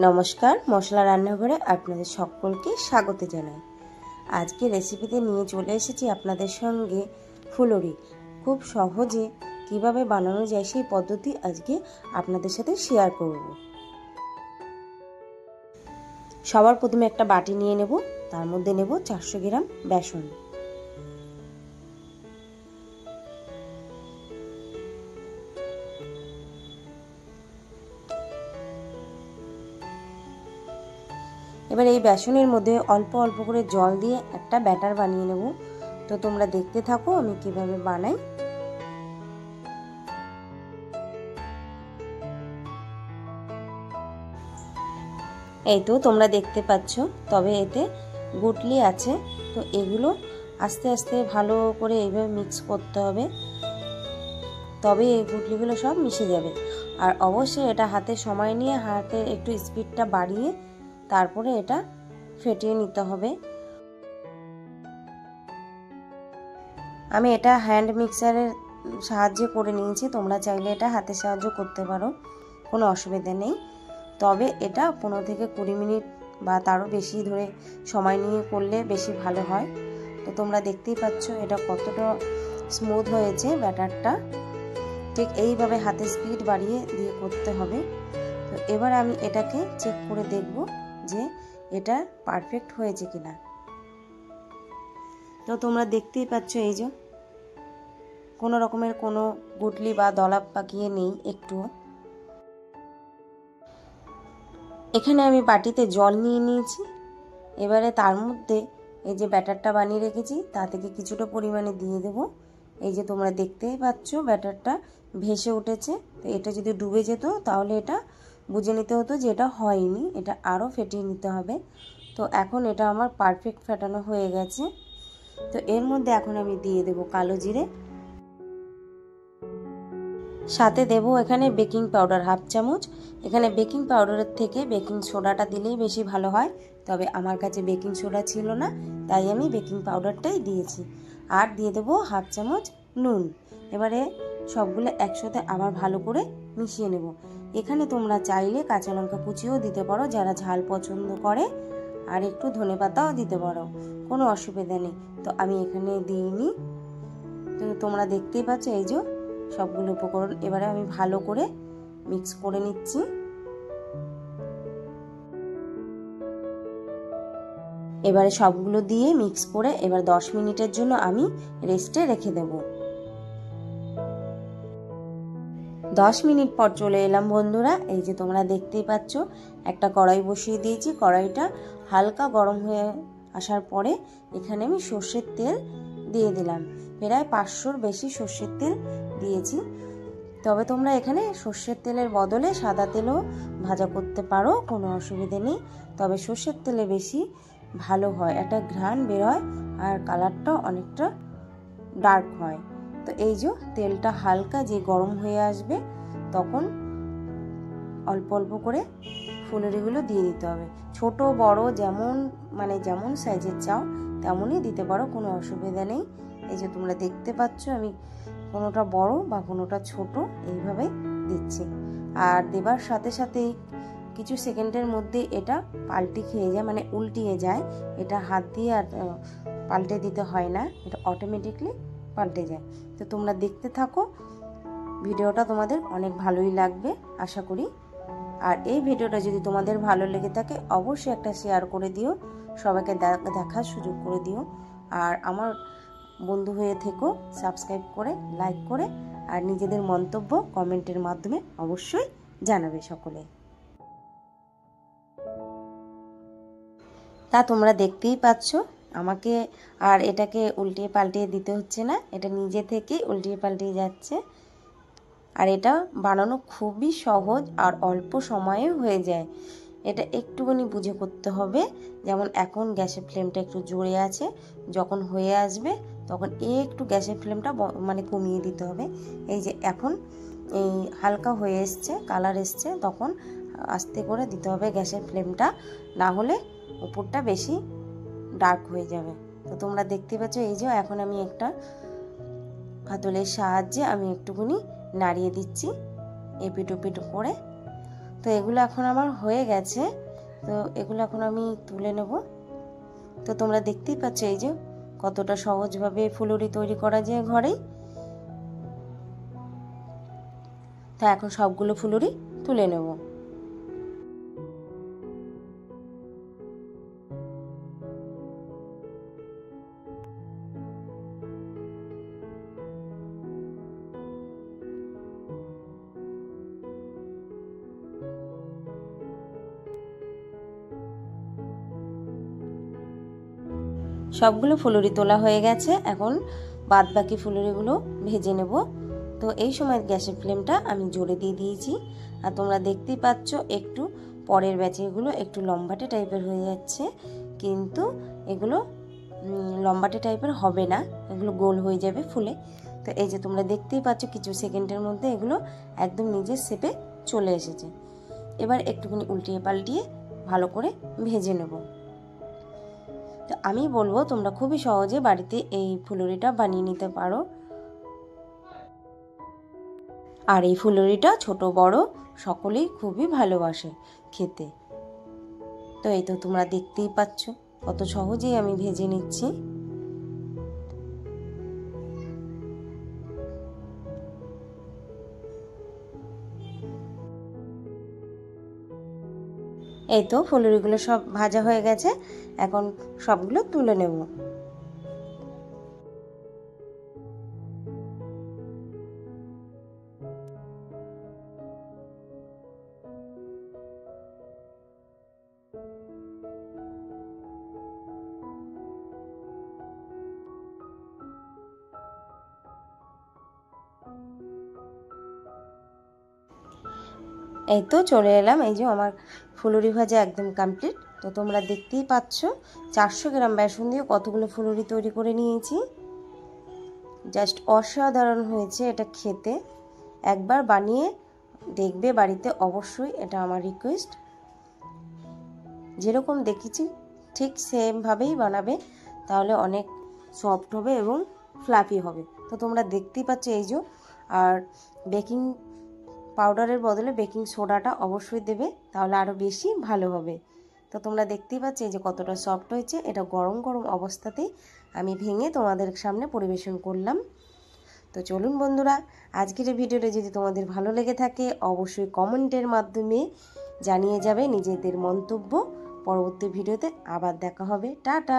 নমস্কার, মশলা রান্নাঘরে আপনাদের সকলকে স্বাগত জানাই। আজকে রেসিপিতে নিয়ে চলে এসেছি আপনাদের সঙ্গে ফুলুরি। খুব সহজে কিভাবে বানানো যায় সেই পদ্ধতি আজকে আপনাদের সাথে শেয়ার করব। সবার প্রথমে একটা বাটি নিয়ে নেব, তার মধ্যে নেব 400 গ্রাম বেসন। এবার এই বেসনের মধ্যে অল্প অল্প করে জল দিয়ে একটা ব্যাটার বানিয়ে নেব। তো তোমরা দেখতে থাকো আমি কিভাবে বানাই। এই তো তোমরা দেখতে পাচ্ছ, তবে এতে গুটলি আছে, তো এগুলো আস্তে আস্তে ভালো করে এইভাবে মিক্স করতে হবে, তবে এই গুটলিগুলো সব মিশে যাবে। আর অবশ্যই এটা হাতে সময় নিয়ে হাতে একটু স্পিডটা বাড়িয়ে তারপরে এটা ফেটিয়ে নিতে হবে। আমি এটা হ্যান্ড মিক্সারের সাহায্যে করে নিয়েছি, তোমরা চাইলে এটা হাতের সাহায্য করতে পারো, কোনো অসুবিধা নেই। তবে এটা 15 থেকে 20 মিনিট বা তারও বেশি ধরে সময় নিয়ে করলে বেশি ভালো হয়। তো তোমরা দেখতেই পাচ্ছ এটা কতটা স্মুথ হয়েছে ব্যাটারটা। ঠিক এইভাবে হাতে স্পিড বাড়িয়ে দিয়ে করতে হবে। তো এবার আমি এটাকে চেক করে দেখব যে এটা পারফেক্ট হয়েছে কিনা। তো তোমরা দেখতেই পাচ্ছ এই যে কোনো রকমের কোনো গুটলি বা দলা পাকিয়ে নেই একটু। এখানে আমি বাটিতে জল নিয়ে নিয়েছি। এবারে তার মধ্যে এই যে ব্যাটারটা বানিয়ে রেখেছি তা থেকে কিছুটা পরিমাণে দিয়ে দেব। এই যে তোমরা দেখতেই পাচ্ছ ব্যাটারটা ভেসে উঠেছে। তো এটা যদি ডুবে যেত তাহলে এটা বুঝে নিতে হতো যে এটা হয়নি, এটা আরও ফেটিয়ে নিতে হবে। তো এখন এটা আমার পারফেক্ট ফেটানো হয়ে গেছে। তো এর মধ্যে এখন আমি দিয়ে দেব কালো জিরে, সাথে দেব এখানে বেকিং পাউডার হাফ চামচ। এখানে বেকিং পাউডারের থেকে বেকিং সোডাটা দিলেই বেশি ভালো হয়, তবে আমার কাছে বেকিং সোডা ছিল না, তাই আমি বেকিং পাউডারটাই দিয়েছি। আর দিয়ে দেবো হাফ চামচ নুন। এবারে সবগুলো একসাথে আবার ভালো করে মিশিয়ে নেব। এখানে তোমরা চাইলে কাঁচা লঙ্কা কুচিও দিতে পারো যারা ঝাল পছন্দ করে, আর একটু ধনেপাতাও দিতে পারো, কোনো অসুবিধা নেই। তো আমি এখানে দিইনি। তো তোমরা দেখতেই পাচ্ছ এই যে সবগুলো উপকরণ এবারে আমি ভালো করে মিক্স করে নিচ্ছি। এবারে সবগুলো দিয়ে মিক্স করে এবার 10 মিনিটের জন্য আমি রেস্টে রেখে দেব। 10 মিনিট পর চলে এলাম বন্ধুরা। এই যে তোমরা দেখতেই পাচ্ছ একটা কড়াই বসিয়ে দিয়েছি। কড়াইটা হালকা গরম হয়ে আসার পরে এখানে আমি সর্ষের তেল দিয়ে দিলাম। প্রায় 500-র বেশি সর্ষের তেল দিয়েছি। তবে তোমরা এখানে সর্ষের তেলের বদলে সাদা তেলও ভাজা করতে পারো, কোনো অসুবিধে নেই। তবে সর্ষের তেলে বেশি ভালো হয়, একটা ঘ্রাণ বের হয় আর কালারটাও অনেকটা ডার্ক হয়। তো এই যে তেলটা হালকা যে গরম হয়ে আসবে তখন অল্প অল্প করে ফুলুরিগুলো দিয়ে দিতে হবে। ছোট বড় যেমন সাইজের চাও তেমনই দিতে পারো, কোনো অসুবিধা নেই। এই যে তোমরা দেখতে পাচ্ছ আমি কোনোটা বড় বা কোনোটা ছোট এইভাবে দিচ্ছি। আর দেবার সাথে সাথেই কিছু সেকেন্ডের মধ্যে এটা পাল্টি খেয়ে যায়, মানে উল্টিয়ে যায়। এটা হাত দিয়ে আর পাল্টে দিতে হয় না, এটা অটোমেটিকলি পাল্টে যায়। তো তোমরা দেখতে থাকো, ভিডিওটা তোমাদের অনেক ভালোই লাগবে আশা করি। আর এই ভিডিওটা যদি তোমাদের ভালো লেগে থাকে অবশ্যই একটা শেয়ার করে দিও, সবাইকে দেখার সুযোগ করে দিও। আর আমার বন্ধু হয়ে থেকো, সাবস্ক্রাইব করে লাইক করে আর নিজেদের মন্তব্য কমেন্টের মাধ্যমে অবশ্যই জানাবে সকলে। তা তোমরা দেখতেই পাচ্ছ আমাকে আর এটাকে উল্টিয়ে পাল্টিয়ে দিতে হচ্ছে না, এটা নিজে থেকেই উল্টিয়ে পাল্টিয়ে যাচ্ছে। আর এটা বানানো খুবই সহজ আর অল্প সময়ে হয়ে যায়। এটা একটুখানি বুঝে করতে হবে। যেমন এখন গ্যাসের ফ্লেমটা একটু জোরে আছে, যখন হয়ে আসবে তখন একটু গ্যাসের ফ্লেমটা মানে কমিয়ে দিতে হবে। এই যে এখন এই হালকা হয়ে এসছে, কালার এসছে, তখন আস্তে করে দিতে হবে গ্যাসের ফ্লেমটা, না হলে উপরটা বেশি ডার্ক হয়ে যাবে। তো তোমরা দেখতে পাচ্ছ এই যে এখন আমি একটা হাতলের সাহায্যে আমি একটুখানি নাড়িয়ে দিচ্ছি এপিট ওপিট করে। তো এগুলো এখন আমার হয়ে গেছে, তো এগুলো এখন আমি তুলে নেব। তো তোমরা দেখতেই পাচ্ছ এই যে কতটা সহজভাবে ফুলুরি তৈরি করা যায় ঘরেই। তা এখন সবগুলো ফুলুরি তুলে নেব। সবগুলো ফুলুরি তোলা হয়ে গেছে, এখন বাদ বাকি ফুলুরিগুলো ভেজে নেব। তো এই সময় গ্যাসের ফ্লেমটা আমি জোরে দিয়ে দিয়েছি। আর তোমরা দেখতেই পাচ্ছ একটু পরের ব্যাচেগুলো একটু লম্বাটে টাইপের হয়ে যাচ্ছে, কিন্তু এগুলো লম্বাটে টাইপের হবে না, এগুলো গোল হয়ে যাবে ফুলে। তো এই যে তোমরা দেখতেই পাচ্ছ কিছু সেকেন্ডের মধ্যে এগুলো একদম নিজের শেপে চলে এসেছে। এবার একটুখানি উল্টিয়ে পাল্টিয়ে ভালো করে ভেজে নেব। তো আমি বলবো তোমরা খুবই সহজে বাড়িতে এই ফুলুরিটা বানিয়ে নিতে পারো। আর এই ফুলুরিটা ছোট বড় সকলেই খুবই ভালোবাসে খেতে। তো এই তো তোমরা দেখতেই পাচ্ছ কত সহজেই আমি ভেজে নিচ্ছি। এই তো ফুলুরিগুলো সব ভাজা হয়ে গেছে, এখন সবগুলো তুলে নেব। এই তো চলে এলাম, এই যে আমার ফুলুরি ভাজা একদম কমপ্লিট। তো তোমরা দেখতেই পাচ্ছ 400 গ্রাম বেসন দিয়ে কতগুলো ফুলুরি তৈরি করে নিয়েছি। জাস্ট অসাধারণ হয়েছে এটা খেতে, একবার বানিয়ে দেখবে বাড়িতে অবশ্যই, এটা আমার রিকোয়েস্ট। যেরকম দেখেছি ঠিক সেমভাবেই বানাবে, তাহলে অনেক সফট হবে এবং ফ্লাফি হবে। তো তোমরা দেখতেই পাচ্ছ এই যে, আর বেকিং পাউডারের বদলে বেকিং সোডাটা অবশ্যই দেবে, তাহলে আরও বেশি ভালো হবে। তো তোমরা দেখতেই পাচ্ছ এই যে কতটা সফট হয়েছে। এটা গরম গরম অবস্থাতেই আমি ভেঙে তোমাদের সামনে পরিবেশন করলাম। তো চলুন বন্ধুরা, আজকের এই ভিডিওটা যদি তোমাদের ভালো লেগে থাকে অবশ্যই কমেন্টের মাধ্যমে জানিয়ে যাবে নিজেদের মন্তব্য। পরবর্তী ভিডিওতে আবার দেখা হবে, টাটা।